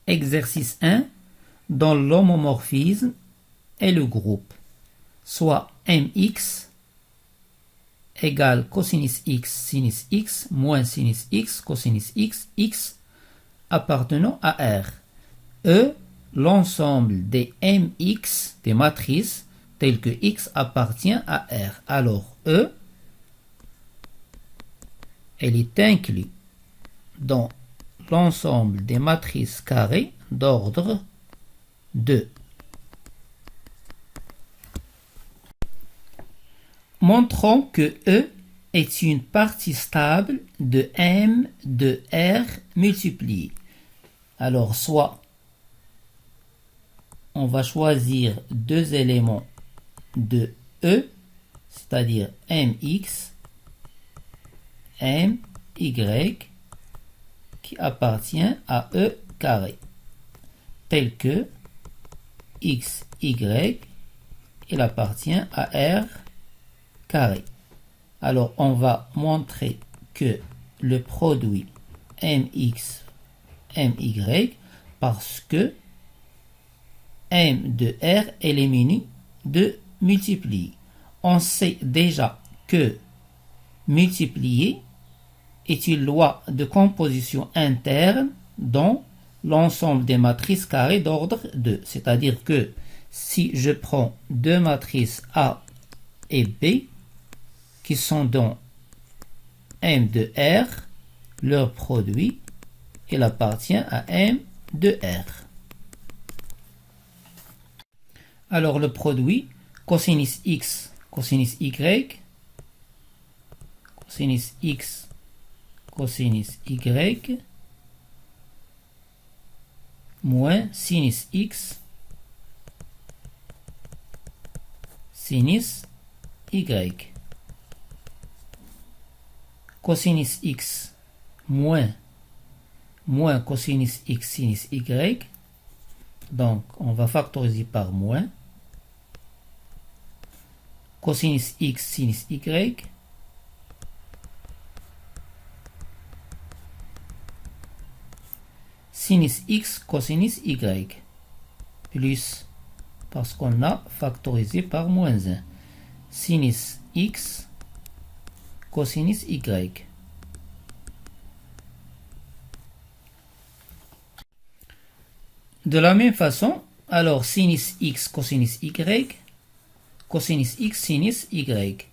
Exercice 1. Dans l'homomorphisme et le groupe, soit mx égale cosinus x sinus x moins sinus x cosinus x, x appartenant à R. E, l'ensemble des mx, des matrices, telles que x appartient à R. Alors, E, elle est inclue dans l'ensemble des matrices carrées d'ordre 2. Montrons que E est une partie stable de M de R multiplié. Alors, soit on va choisir deux éléments de E, c'est-à-dire mx, my, qui appartient à E carré, tel que x, y, il appartient à R carré. Alors, on va montrer que le produit mx, my, parce que m de R est menu de multiplier. On sait déjà que multiplier est une loi de composition interne dans l'ensemble des matrices carrées d'ordre 2. C'est-à-dire que si je prends deux matrices A et B qui sont dans M de R, leur produit, il appartient à M de R. Alors le produit cosinus x, cosinus y, cosinus x, cosinus y, moins sinus x, sinus y. Cosinus x moins cosinus x sinus y. Donc, on va factoriser par moins. Cosinus x sinus y. Sinus x cosinus y. Plus, parce qu'on a factorisé par moins 1. Sinus x cosinus y. De la même façon, alors sinus x cosinus y, cosinus x sinus y,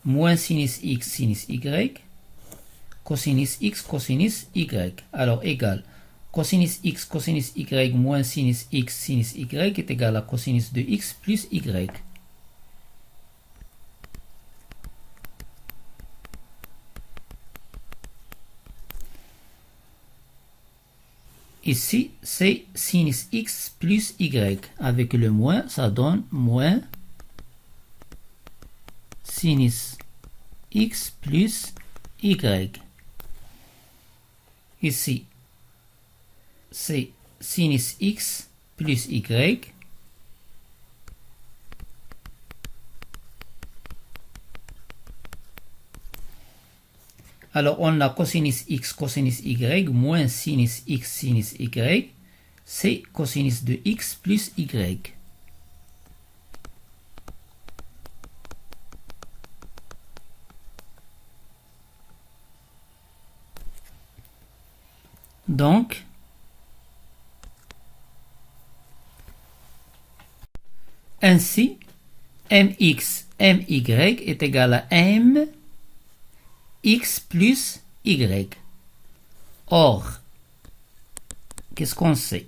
moins sinus x sinus y, cosinus x cosinus y. Alors égal, cosinus x cosinus y moins sinus x sinus y est égal à cosinus de x plus y. Ici, c'est sinus x plus y. Avec le moins, ça donne moins sinus x plus y. Ici, c'est sinus x plus y. Alors, on a cosinus x, cosinus y, moins sinus x, sinus y, c'est cosinus de x plus y. Donc, ainsi, mx, my est égal à m x plus y. Or, qu'est-ce qu'on sait?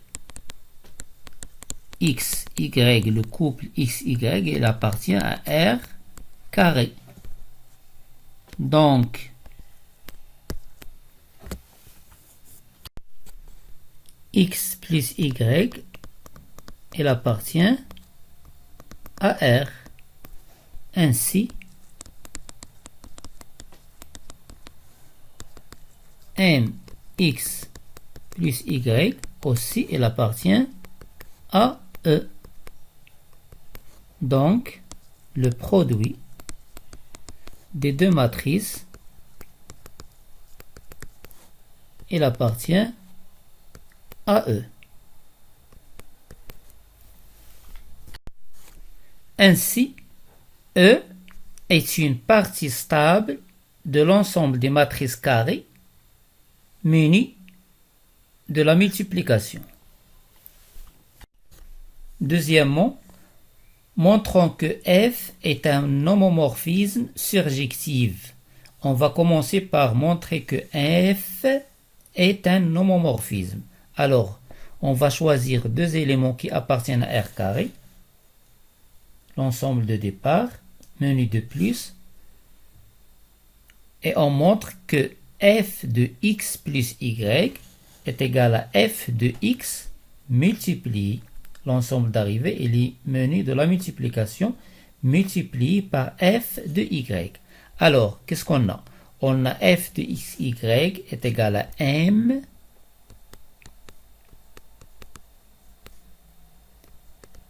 X, y, le couple x, y, il appartient à R carré. Donc, x plus y, il appartient à R. Ainsi, mx plus y aussi, il appartient à E. Donc, le produit des deux matrices, il appartient à E. Ainsi, E est une partie stable de l'ensemble des matrices carrées munies de la multiplication. Deuxièmement, montrons que F est un homomorphisme surjectif. On va commencer par montrer que F est un homomorphisme. Alors, on va choisir deux éléments qui appartiennent à R carré, l'ensemble de départ, menu de plus, et on montre que f de x plus y est égal à f de x multiplié l'ensemble d'arrivée et les menus de la multiplication multiplié par f de y. Alors, qu'est-ce qu'on a? On a f de xy est égal à m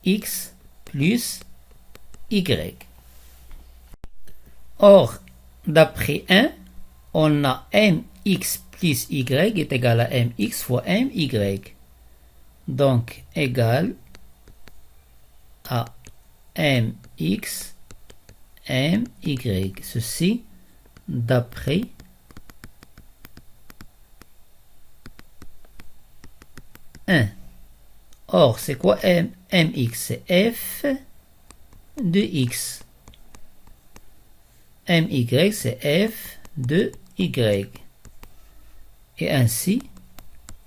x plus y. Or, d'après 1, on a mx plus y est égal à mx fois my. Donc, égal à mx, my. Ceci d'après 1. Or, c'est quoi mx? C'est f de x. My, c'est f de y. Et ainsi,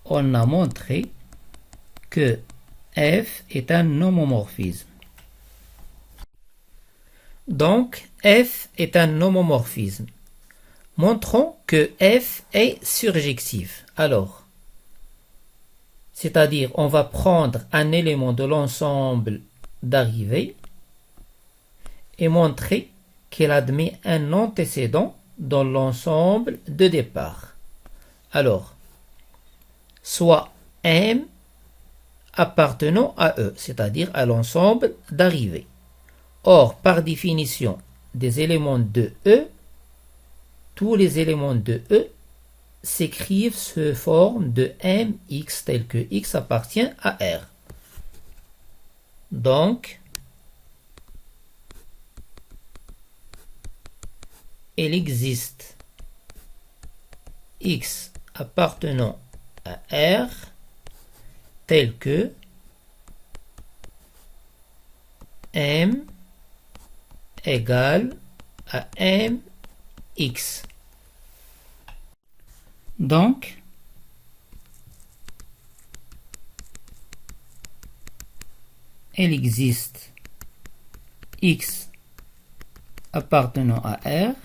on a montré que f est un homomorphisme. Donc, f est un homomorphisme. Montrons que f est surjectif. Alors, c'est-à-dire, on va prendre un élément de l'ensemble d'arrivée et montrer qu'il admet un antécédent dans l'ensemble de départ. Alors, soit M appartenant à E, c'est-à-dire à l'ensemble d'arrivée. Or, par définition des éléments de E, tous les éléments de E s'écrivent sous forme de mx tel que x appartient à R. Donc, il existe x appartenant à R tel que m égale à mx. Donc, il existe x appartenant à R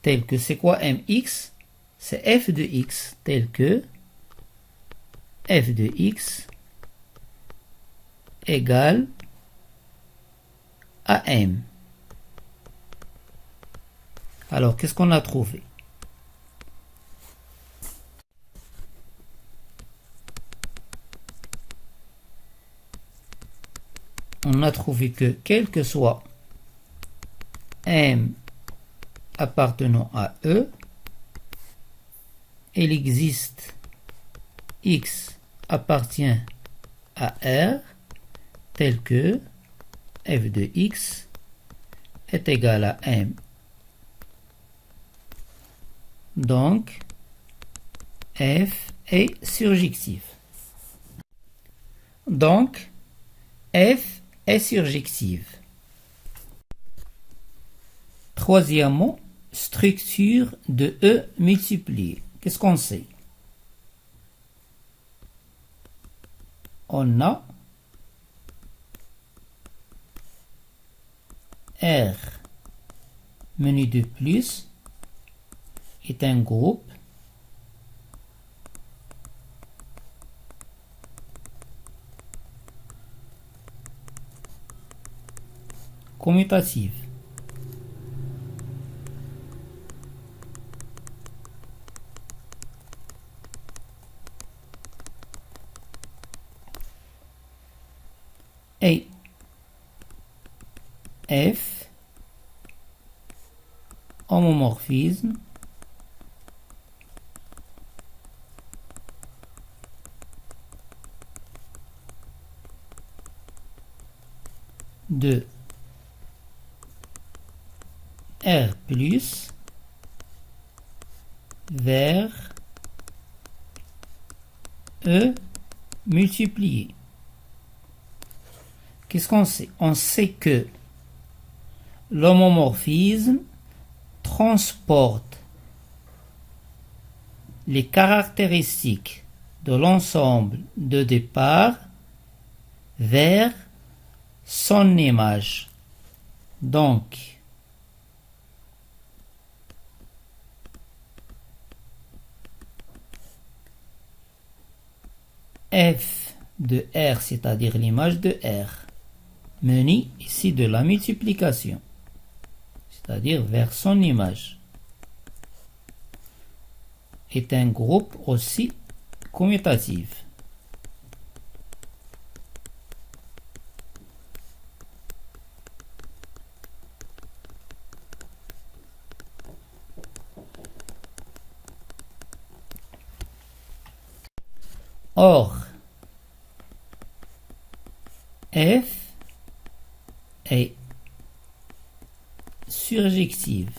tel que c'est quoi mx? C'est f de x tel que f de x égale à m. Alors, qu'est-ce qu'on a trouvé? On a trouvé que quel que soit m appartenant à E, il existe x appartient à R tel que f de x est égal à m. Donc, f est surjectif. Donc, f est surjective. Troisièmement, structure de E multiplié. Qu'est-ce qu'on sait? On a R menu de plus est un groupe commutatif. Et F homomorphisme de R plus vers E multiplié. Qu'est-ce qu'on sait? On sait que l'homomorphisme transporte les caractéristiques de l'ensemble de départ vers son image. Donc, f de R, c'est-à-dire l'image de R, munie ici de la multiplication, c'est-à-dire vers son image, est un groupe aussi commutatif. Or, f est surjective.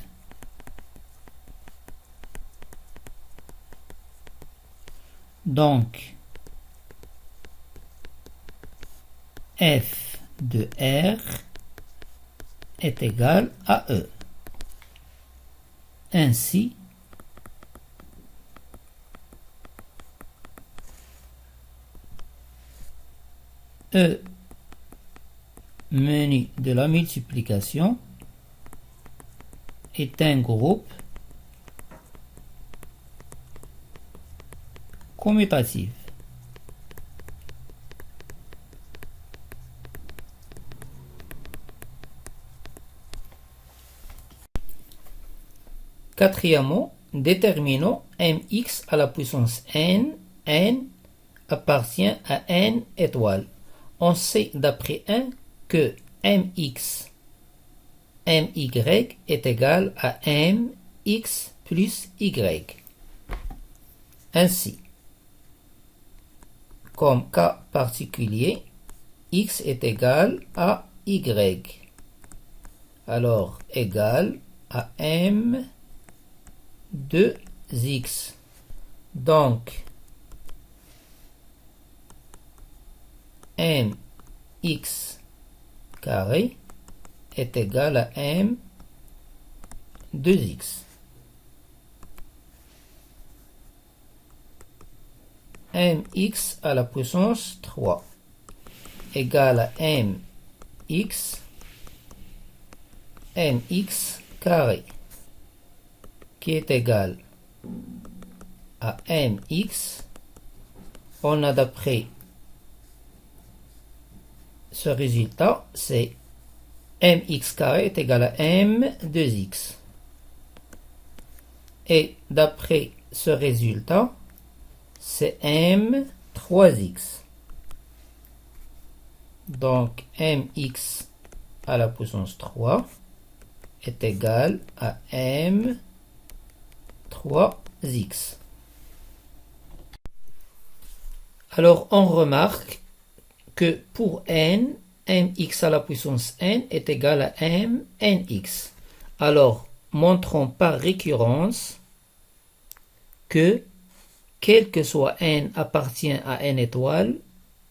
Donc, f de R est égal à E. Ainsi, E menu de la multiplication est un groupe commutatif. Quatrièmement, déterminons mx à la puissance n. N appartient à n étoiles. On sait d'après 1 que mx, my est égal à mx plus y. Ainsi, comme cas particulier, x est égal à y. Alors, égal à m de x. Donc, mx carré est égal à m de x. Mx à la puissance 3 égale à mx carré qui est égal à mx. On a d'après ce résultat, c'est mx carré est égal à m de x. Et d'après ce résultat, c'est m 3x. Donc mx à la puissance 3 est égal à m 3x. Alors on remarque que pour n, mx à la puissance n est égal à m nx. Alors montrons par récurrence que quel que soit n appartient à n étoile,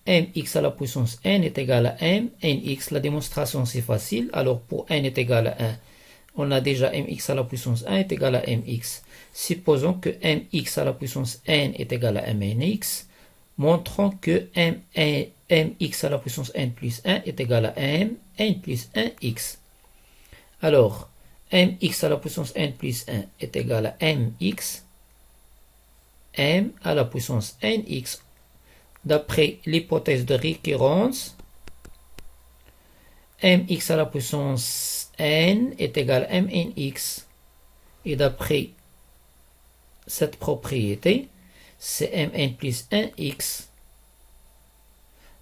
mx à la puissance n est égal à m nx. La démonstration c'est facile. Alors pour n est égal à 1, on a déjà mx à la puissance 1 est égal à mx. Supposons que mx à la puissance n est égal à mnx. Montrons que mx à la puissance n plus 1 est égal à n plus 1x. Alors, mx à la puissance n plus 1 est égal à mx, m à la puissance nx. D'après l'hypothèse de récurrence, mx à la puissance n est égal à mnx. Et d'après cette propriété, c'est mn plus 1x.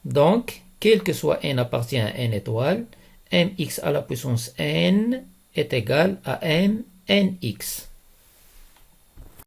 Donc, quel que soit n appartient à n étoile, mx à la puissance n est égal à m nx.